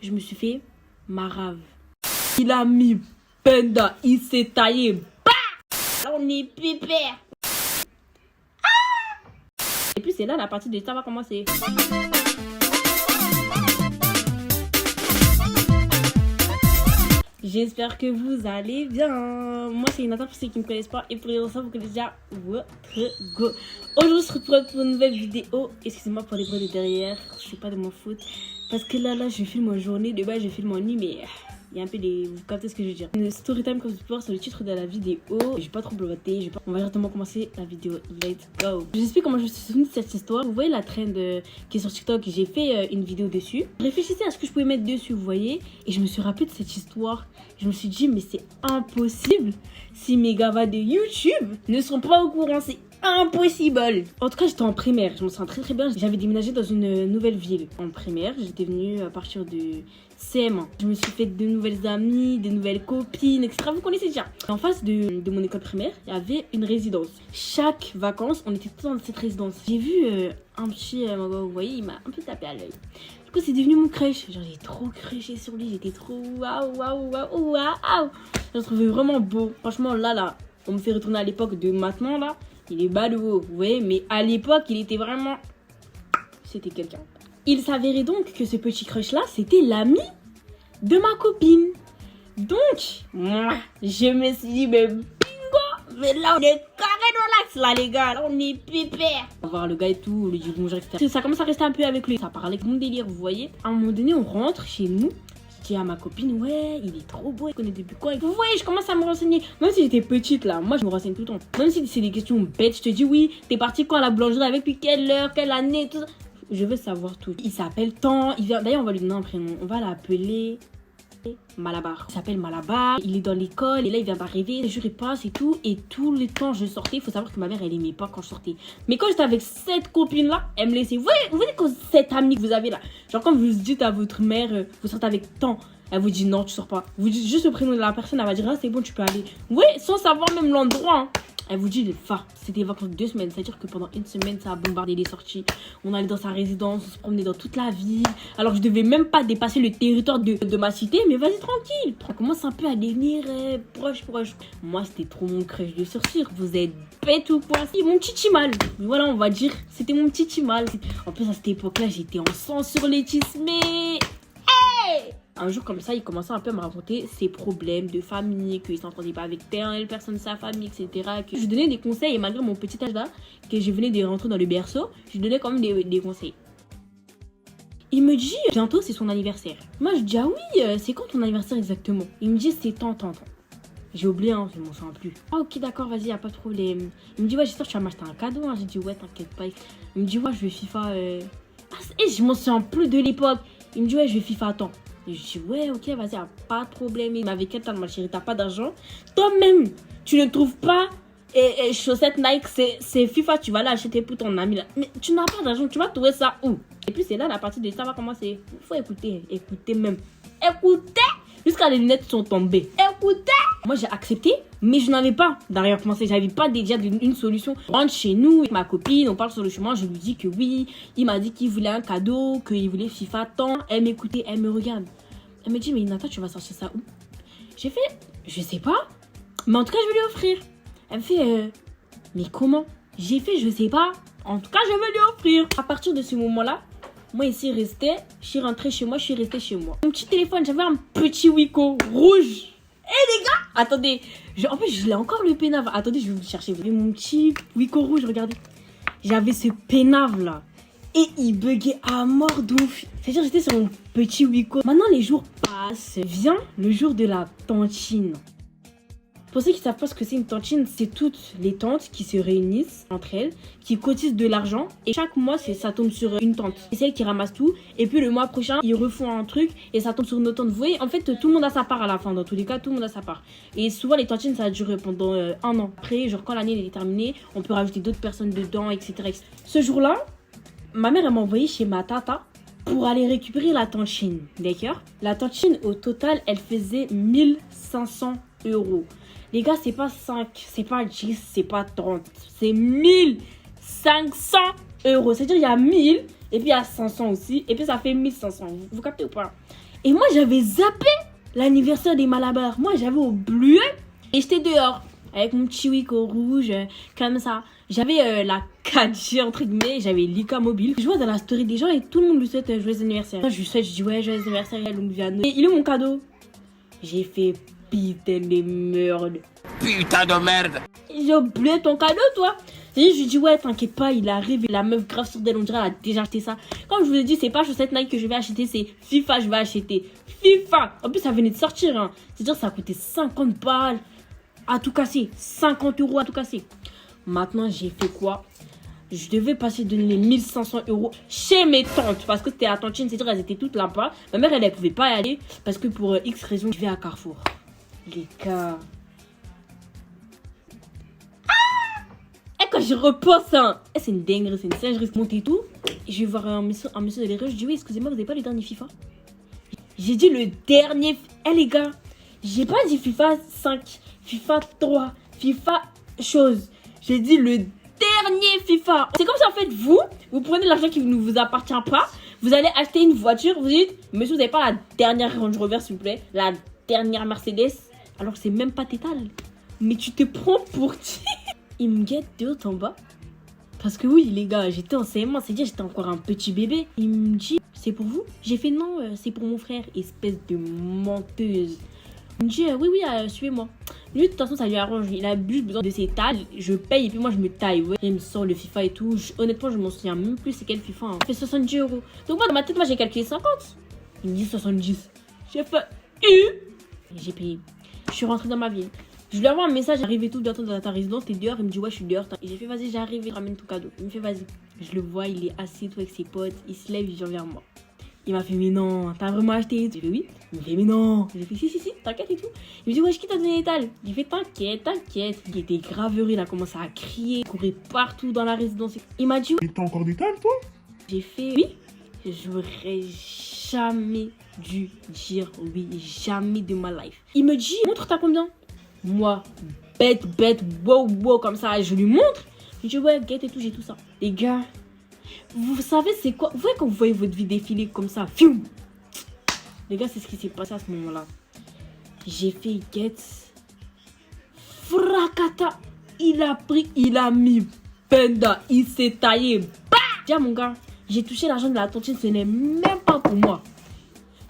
je me suis fait ma rave. Il a mis Penda, il s'est taillé. Bah, là, on est pépère. Et puis c'est là la partie de ça va commencer. J'espère que vous allez bien. Moi c'est Inata pour ceux qui ne me connaissent pas. Et pour les autres, vous connaissez déjà votre go. Aujourd'hui je se retrouve pour une nouvelle vidéo. Excusez-moi pour les bruits de derrière. C'est pas de mon faute. Parce que là je filme en journée. De base je filme en nuit. Mais il y a un peu des... Vous captez ce que je veux dire. Une story time comme vous pouvez voir sur le titre de la vidéo. Je vais pas trop blotter. On va directement commencer la vidéo. Let's go. Je vous explique comment je me suis souvenu de cette histoire. Vous voyez la trend qui est sur TikTok. J'ai fait une vidéo dessus. Je réfléchissais à ce que je pouvais mettre dessus, vous voyez. Et je me suis rappelé de cette histoire. Je me suis dit, mais c'est impossible. Si mes gars de YouTube ne sont pas au courant, c'est impossible. En tout cas, j'étais en primaire. Je me sens très bien. J'avais déménagé dans une nouvelle ville. En primaire, j'étais venue à partir de CM1. Je me suis fait de nouvelles amies, de nouvelles copines, etc. Vous connaissez déjà. En face de mon école primaire, il y avait une résidence. Chaque vacances, on était tous dans cette résidence. J'ai vu un petit vous voyez, il m'a un peu tapé à l'œil. Du coup, c'est devenu mon crush. Genre, j'ai trop crushé sur lui. J'étais trop waouh. Je le trouvais vraiment beau. Franchement, là, on me fait retourner à l'époque de maintenant, là. Il est bas de haut, vous voyez. Mais à l'époque, il était vraiment... C'était quelqu'un. Il s'avérait donc que ce petit crush-là, c'était l'ami de ma copine. Donc, moi, je me suis dit, mais bingo! Mais là, on est carré dans l'axe, là, les gars. Là, on est pépère. On va voir le gars et tout, lui dire bonjour, etc. Ça commence à rester un peu avec lui. Ça parlait comme mon délire, vous voyez. À un moment donné, on rentre chez nous. Je dis à ma copine, ouais, il est trop beau. Il connaît depuis quoi? Vous voyez, je commence à me renseigner. Même si j'étais petite, là, moi, je me renseigne tout le temps. Même si c'est des questions bêtes, je te dis, oui, t'es parti quand à la boulangerie avec lui, quelle heure, quelle année, tout ça. Je veux savoir tout. Il s'appelle Tant. D'ailleurs, on va lui donner un prénom. On va l'appeler Malabar. Il s'appelle Malabar. Il est dans l'école. Et là, il vient d'arriver. Les jours, il passe et tout. Et tout le temps, je sortais. Il faut savoir que ma mère, elle aimait pas quand je sortais. Mais quand j'étais avec cette copine-là, elle me laissait. Vous voyez que cette amie que vous avez là. Genre, quand vous dites à votre mère, vous sortez avec Tant. Elle vous dit non, tu sors pas. Vous dites juste le prénom de la personne. Elle va dire, ah, c'est bon, tu peux aller. Oui, sans savoir même l'endroit. Hein. Elle vous dit, c'était des vacances de 2 semaines. C'est-à-dire que pendant 1 semaine, ça a bombardé les sorties. On allait dans sa résidence, on se promenait dans toute la ville. Alors, je devais même pas dépasser le territoire de ma cité. Mais vas-y, tranquille. On commence un peu à devenir proche. Moi, c'était trop mon crush de sortir. Vous êtes bête ou quoi? C'est mon petit chimal. Voilà, on va dire, c'était mon petit chimal. En plus, à cette époque-là, j'étais en sang sur les tismés. Hey! Un jour comme ça, il commençait un peu à me raconter ses problèmes de famille, qu'il s'entendait pas avec telle personne de sa famille, etc. Que je lui donnais des conseils et malgré mon petit âge là, que je venais de rentrer dans le berceau, je lui donnais quand même des conseils. Il me dit, bientôt c'est son anniversaire. Moi je dis, ah oui, c'est quand ton anniversaire exactement? Il me dit, c'est tant. J'ai oublié, hein, je m'en souviens plus. Ah ok d'accord, vas-y, y a pas de problème. Il me dit, ouais, j'espère que tu vas m'acheter un cadeau. Hein. J'ai dit, ouais, t'inquiète pas. Il me dit, ouais, je vais FIFA... Et je m'en souviens plus de l'époque. Il me dit, ouais, je vais FIFA tant. Et je dis, ouais, ok, vas-y, y'a pas de problème. Il m'avait quel temps, ma chérie, t'as pas d'argent. Toi-même, tu ne trouves pas chaussettes Nike, c'est FIFA, tu vas l'acheter pour ton ami là. Mais tu n'as pas d'argent, tu vas trouver ça où? Et puis c'est là la partie de ça va commencer. Il faut écouter même. Écoutez, jusqu'à les lunettes sont tombées. Écoutez. Moi j'ai accepté, mais je n'avais pas d'arrière-pensée. J'avais pas déjà une solution. Je rentre chez nous, avec ma copine, on parle sur le chemin. Je lui dis que oui, il m'a dit qu'il voulait un cadeau, qu'il voulait FIFA tant. Elle m'écoutait, elle me regarde. Elle me dit, mais Nata, tu vas sortir ça où? J'ai fait, je sais pas, mais en tout cas je vais lui offrir. Elle me fait, mais comment? J'ai fait, je sais pas, en tout cas je vais lui offrir. À partir de ce moment-là, moi ici resté, je suis rentrée chez moi, je suis restée chez moi. Mon petit téléphone, j'avais un petit Wiko rouge. Eh les gars, attendez, en plus je l'ai encore le pénave. Attendez, je vais vous chercher. Vous voyez mon petit Wiko rouge, regardez. J'avais ce pénave là. Et il buguait à mort d'ouf. C'est-à-dire j'étais sur mon petit Wiko. Maintenant les jours passent. Vient le jour de la tantine. Pour ceux qui ne savent pas ce que c'est une tantine, c'est toutes les tantes qui se réunissent entre elles, qui cotisent de l'argent. Et chaque mois, ça tombe sur une tante. C'est celle qui ramasse tout. Et puis le mois prochain, ils refont un truc et ça tombe sur une autre tante. Vous voyez, en fait, tout le monde a sa part à la fin. Dans tous les cas, tout le monde a sa part. Et souvent, les tantines, ça a duré pendant 1 an. Après, genre quand l'année est terminée, on peut rajouter d'autres personnes dedans, etc. Ce jour-là, ma mère, elle m'a envoyé chez ma tata pour aller récupérer la tantine. D'accord? La tantine, au total, elle faisait 1500 €. Les gars, c'est pas 5, c'est pas 10, c'est pas 30. C'est 1500 €. C'est-à-dire, il y a 1000 et puis il y a 500 aussi. Et puis, ça fait 1500. Vous captez ou pas? Et moi, j'avais zappé l'anniversaire des Malabars. Moi, j'avais oublié. Et j'étais dehors avec mon petit Wiko rouge, comme ça. J'avais la 4G entre guillemets, j'avais l'ICA mobile. Je vois dans la story des gens et tout le monde lui souhaite un joyeux anniversaire. Moi, je lui souhaite, je dis ouais, joyeux anniversaire, et il est mon cadeau. J'ai fait putain de merde. Putain de merde. J'ai oublié ton cadeau, toi. Et je lui dis ouais, t'inquiète pas, il arrive. La meuf grave sur d'elle, on dirait elle a déjà acheté ça. Comme je vous ai dit, c'est pas chaussettes Nike que je vais acheter, c'est FIFA, je vais acheter. FIFA. En plus, ça venait de sortir, hein. C'est-à-dire, ça a coûté 50 balles à tout casser. 50 € à tout casser. Maintenant, j'ai fait quoi? Je devais passer donner les 1500 € chez mes tantes. Parce que c'était à Tantine, c'est-à-dire elles étaient toutes là-bas. Ma mère, elle pouvait pas y aller. Parce que pour X raisons, je vais à Carrefour. Les gars. Et quand je repense, hein, c'est une dinguerie, c'est une singerie. Je monte et tout. Et je vais voir un monsieur de l'erreur. Je dis oui, excusez-moi, vous n'avez pas le dernier FIFA? J'ai dit le dernier. Eh les gars, j'ai pas dit FIFA 5, FIFA 3, FIFA chose. J'ai dit le dernier FIFA. C'est comme ça en fait, vous prenez l'argent qui ne vous appartient pas, vous allez acheter une voiture, vous dites, monsieur, vous n'avez pas la dernière Range Rover s'il vous plaît, la dernière Mercedes, alors que c'est même pas tétal. Mais tu te prends pour qui? Il me guette de haut en bas. Parce que oui les gars, j'étais en CM1, c'est-à-dire j'étais encore un petit bébé. Il me dit, c'est pour vous? J'ai fait non, c'est pour mon frère. Espèce de menteuse. Il me dit, oui, suivez-moi. Lui, de toute façon, ça lui arrange. Il a juste besoin de ses tailles. Je paye et puis moi, je me taille. Ouais. Il me sort le FIFA et tout. Honnêtement, je m'en souviens même plus c'est quel FIFA. Hein. Il fait 70 €. Donc moi, dans ma tête, moi, j'ai calculé 50. Il me dit 70. J'ai fait j'ai payé. Je suis rentrée dans ma ville. Je lui envoie un message, j'arrive et tout, bientôt dans ta résidence, t'es dehors. Il me dit ouais, je suis dehors. Et j'ai fait vas-y, j'arrive, ramène ton cadeau. Il me fait vas-y. Je le vois, il est assis tout avec ses potes. Il se lève, il vient vers moi. Il m'a fait mais non, t'as vraiment acheté? J'ai fait oui. Il me fait mais non. J'ai fait si, t'inquiète et tout. Il me dit ouais, je quitte à donner les étals. J'ai fait t'inquiète. Il était graveuré, il a commencé à crier, courir partout dans la résidence. Il m'a dit et t'as encore des tales toi? J'ai fait oui. J'aurais jamais dû dire oui, jamais de ma life. Il me dit montre t'as combien? Moi, bête, wow, comme ça, je lui montre. Je dis ouais, get et tout, j'ai tout ça. Les gars, vous savez c'est quoi? Vous voyez quand vous voyez votre vie défiler comme ça, fium. Les gars, c'est ce qui s'est passé à ce moment-là. J'ai fait get. Fracata. Il a pris, il a mis Penda, il s'est taillé. Bah! Tiens mon gars, j'ai touché l'argent de la tontine, ce n'est même pas pour moi.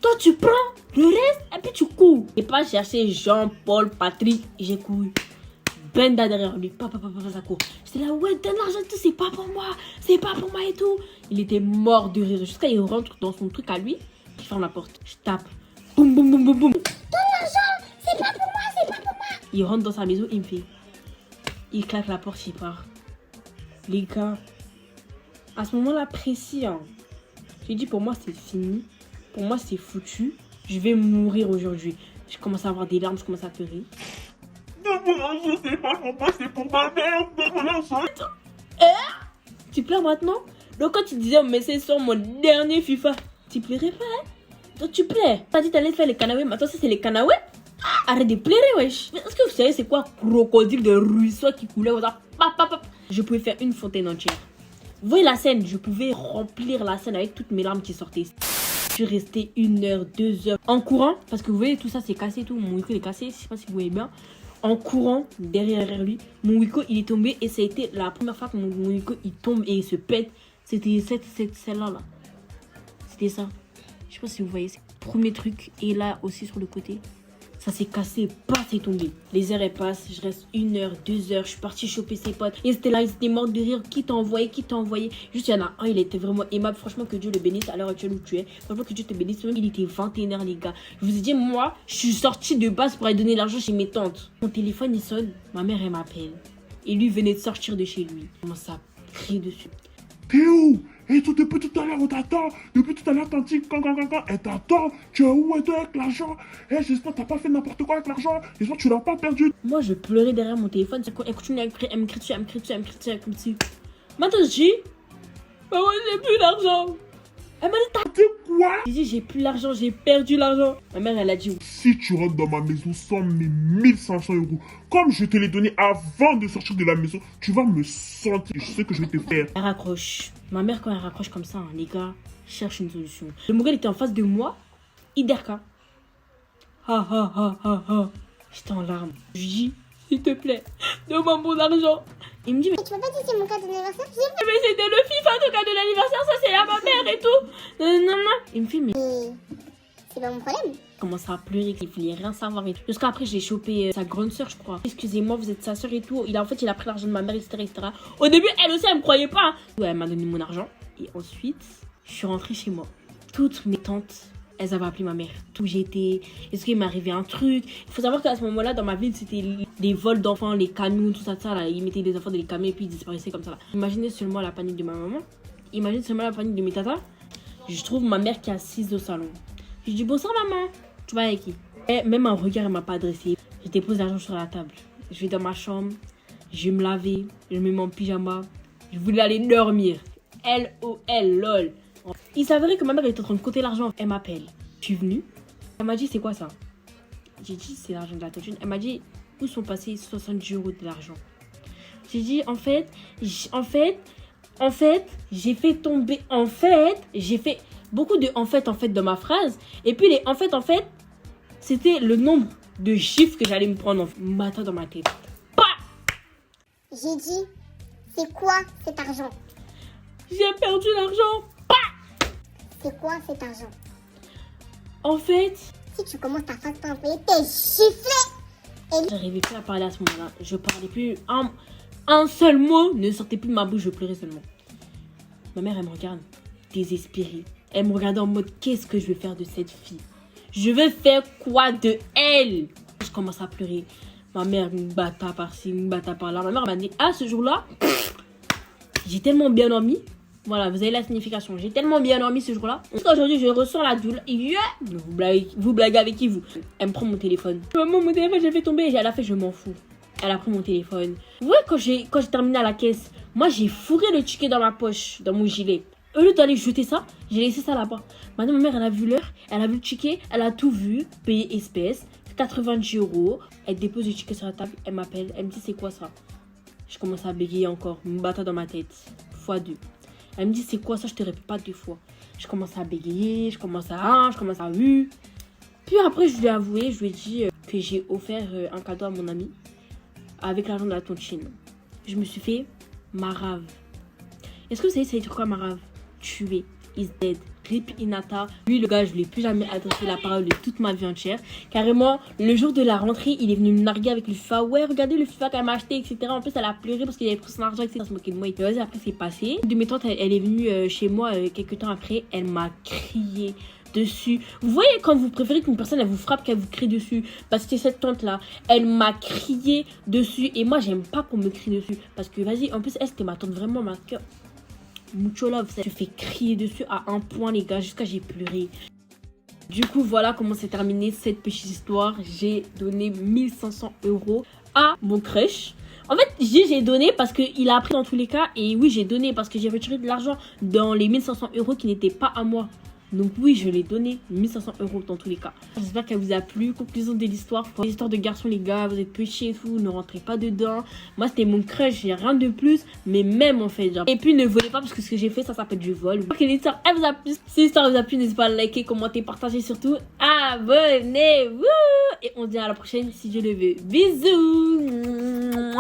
Toi, tu prends le reste et puis tu cours. J'ai pas cherché Jean-Paul, Patrick, j'ai couru. Benda derrière lui, papa, ça court. J'étais là, ouais, donne l'argent et tout, c'est pas pour moi et tout. Il était mort de rire jusqu'à il rentre dans son truc à lui, il ferme la porte. Je tape, boum. Donne l'argent, c'est pas pour moi. Il rentre dans sa maison, il me fait, il claque la porte, il part. Les gars, à ce moment-là précis, hein, j'ai dit pour moi c'est fini. Pour moi, c'est foutu. Je vais mourir aujourd'hui. Je commence à avoir des larmes, je commence à pleurer. C'est pas pour moi, c'est pour ma mère. Tu pleures maintenant? Donc quand tu disais, mais c'est sur mon dernier FIFA, tu pleurais pas, hein? Donc tu plais. T'as dit t'allais faire les canawais, maintenant ça c'est les canawais? Arrête de pleurer, wesh. Est-ce que vous savez c'est quoi crocodile de ruisseau qui coulait comme ça? Je pouvais faire une fontaine entière. Vous voyez la scène? Je pouvais remplir la scène avec toutes mes larmes qui sortaient. Je suis restée 1 heure, 2 heures en courant parce que vous voyez tout ça c'est cassé tout, mon Wiko est cassé, je sais pas si vous voyez bien. En courant derrière lui, mon Wiko il est tombé et ça a été la première fois que mon Wiko il tombe et il se pète. C'était celle-là là. C'était ça. Je sais pas si vous voyez, c'est le premier truc et là aussi sur le côté. Ça s'est cassé, pas c'est tombé. Les heures elles passent, je reste 1 heure, 2 heures, je suis partie choper ses potes. Ils étaient là, ils étaient morts de rire. Qui t'a envoyé? Juste il y en a un, il était vraiment aimable. Franchement que Dieu le bénisse à l'heure actuelle où tu es. Franchement que Dieu te bénisse. Même il était 21 h les gars. Je vous ai dit, moi, je suis sortie de base pour aller donner l'argent chez mes tantes. Mon téléphone il sonne, ma mère elle m'appelle. Et lui venait de sortir de chez lui. Il commence à crier dessus. T'es où? Et tout depuis tout à l'heure, on t'attend. Depuis tout à l'heure, t'as dit quand. Elle t'attend. Tu es où toi avec l'argent? J'espère que t'as pas fait n'importe quoi avec l'argent. J'espère que tu l'as pas perdu. Moi, je pleurais derrière mon téléphone. C'est quoi? Elle continue à crier, elle me crie dessus. Maintenant, je dis, bah ouais, j'ai plus d'argent. Elle m'a dit, T'as dit quoi? j'ai dit, j'ai plus l'argent, j'ai perdu l'argent. Ma mère, elle a dit, Si tu rentres dans ma maison sans mes 1500 €, comme je te l'ai donné avant de sortir de la maison, tu vas me sentir. Je sais que je vais te faire. elle raccroche. Ma mère, quand elle raccroche comme ça, hein, les gars, cherche une solution. Le Mogol était en face de moi. Iderka. Ha ha ha ha ha. J'étais en larmes. Je lui dis, s'il te plaît, donne-moi mon argent. Il me dit, mais Tu peux pas dire c'est mon cadeau d'anniversaire? mais c'était le FIFA, ton cadeau d'anniversaire, ça c'est à ma mère et tout. Non, non, non. Il me fait, mais C'est pas mon problème. il commence à pleurer, il voulait rien savoir. Jusqu'à après, j'ai chopé sa grande soeur, je crois. Excusez-moi, vous êtes sa soeur et tout. En fait, il a pris l'argent de ma mère, etc., etc. Au début, elle aussi, elle me croyait pas. Hein. Ouais, elle m'a donné mon argent. Et ensuite, je suis rentrée chez moi. Toutes mes tantes, elles avaient appelé ma mère. Tout j'étais. Est-ce qu'il m'est arrivé un truc? Il faut savoir qu'à ce moment-là, dans ma ville, c'était des vols d'enfants, les camions, tout ça, là. Ils mettaient des enfants dans les camions et puis ils disparaissaient comme ça. Là. Imaginez seulement la panique de ma maman. Imaginez seulement la panique de mes tatas. Je trouve ma mère qui est assise au salon. Je dis bonsoir maman. Tu vas avec qui? Et même un regard, elle m'a pas adressé. Je dépose l'argent sur la table. Je vais dans ma chambre. Je vais me laver. Je mets mon pyjama. Je voulais aller dormir. LOL, lol. Il s'avérait que ma mère était en train de compter l'argent. Elle m'appelle. Je suis venue. Elle m'a dit c'est quoi ça? J'ai dit c'est l'argent de la tontine. Elle m'a dit où sont passés 70 € de l'argent? J'ai dit en fait, j'ai fait tomber. J'ai fait beaucoup de en fait dans ma phrase. Et puis les en fait, c'était le nombre de chiffres que j'allais me prendre en matin dans ma tête. Bah! J'ai dit, c'est quoi cet argent? J'ai perdu l'argent. Bah! C'est quoi cet argent? En fait, Si tu commences ta phrase par employer, t'es giflé. j'arrivais plus à parler à ce moment-là. Je parlais plus. Un seul mot ne sortait plus de ma bouche. Je pleurais seulement. Ma mère, elle me regarde désespérée. Elle me regardait en mode qu'est-ce que je vais faire de cette fille? Je vais faire quoi de elle? Je commence à pleurer. Ma mère me batta par-ci, me batta par-là. Ma mère m'a dit ah, ce jour-là, j'ai tellement bien dormi. Voilà, vous avez la signification. J'ai tellement bien dormi ce jour-là. Aujourd'hui, je ressens la douleur. Yeah! Vous blaguez avec qui, vous? Elle me prend mon téléphone. Maman, mon téléphone, j'ai fait tomber. Elle a fait, je m'en fous. Elle a pris mon téléphone. Ouais, quand j'ai terminé à la caisse, moi, j'ai fourré le ticket dans ma poche, dans mon gilet. Au lieu d'aller jeter ça, j'ai laissé ça là-bas. Maintenant, ma mère, elle a vu l'heure. Elle a vu le ticket. Elle a tout vu. Payé espèce. 90 €. Elle dépose le ticket sur la table. Elle m'appelle. Elle me dit, c'est quoi ça? Je commence à bégayer encore. Me battre dans ma tête. x2. Elle me dit, c'est quoi ça? Je te répète pas 2 fois. Je commence à bégayer, je commence à Puis après, je lui ai avoué, je lui ai dit que j'ai offert un cadeau à mon ami avec l'argent de la tontine. Je me suis fait marave. Est-ce que vous savez, ça veut dire quoi marave? Tuer. Is dead. Rip Inata. Lui, le gars, je ne lui ai plus jamais adressé la parole de toute ma vie entière. Carrément, le jour de la rentrée, il est venu me narguer avec le FIFA. Ouais, regardez le FIFA qu'elle m'a acheté, etc. En plus, elle a pleuré parce qu'il avait pris son argent, etc. Elle se moquait de moi. Et vas-y, après, c'est passé. Une de mes tantes, elle est venue chez moi quelques temps après. Elle m'a crié dessus. Vous voyez quand vous préférez qu'une personne, elle vous frappe, qu'elle vous crie dessus? Parce que c'est cette tante-là. Elle m'a crié dessus. Et moi, j'aime pas qu'on me crie dessus. Parce que, vas-y, en plus, elle, c'était ma tante vraiment, ma cœur. Mucho love, ça te fait crier dessus à un point, les gars, jusqu'à j'ai pleuré. Du coup, voilà comment s'est terminée cette petite histoire. J'ai donné 1500 € à mon crush. En fait, j'ai donné parce qu'il a appris dans tous les cas. Et oui, j'ai donné parce que j'ai retiré de l'argent dans les 1500 € qui n'étaient pas à moi. Donc oui, je l'ai donné 1500 € dans tous les cas. J'espère qu'elle vous a plu. Conclusion de l'histoire. Les histoires de garçons, les gars, vous êtes petits et tout, ne rentrez pas dedans. Moi, c'était mon crush, j'ai rien de plus. Mais même en fait, genre. Et puis ne volez pas parce que ce que j'ai fait, ça s'appelle du vol. Ok, l'histoire, elle vous a plu. Si l'histoire vous a plu, n'hésitez pas à liker, commenter, partager surtout. Abonnez-vous. Et on se dit à la prochaine si Dieu le veut. Bisous.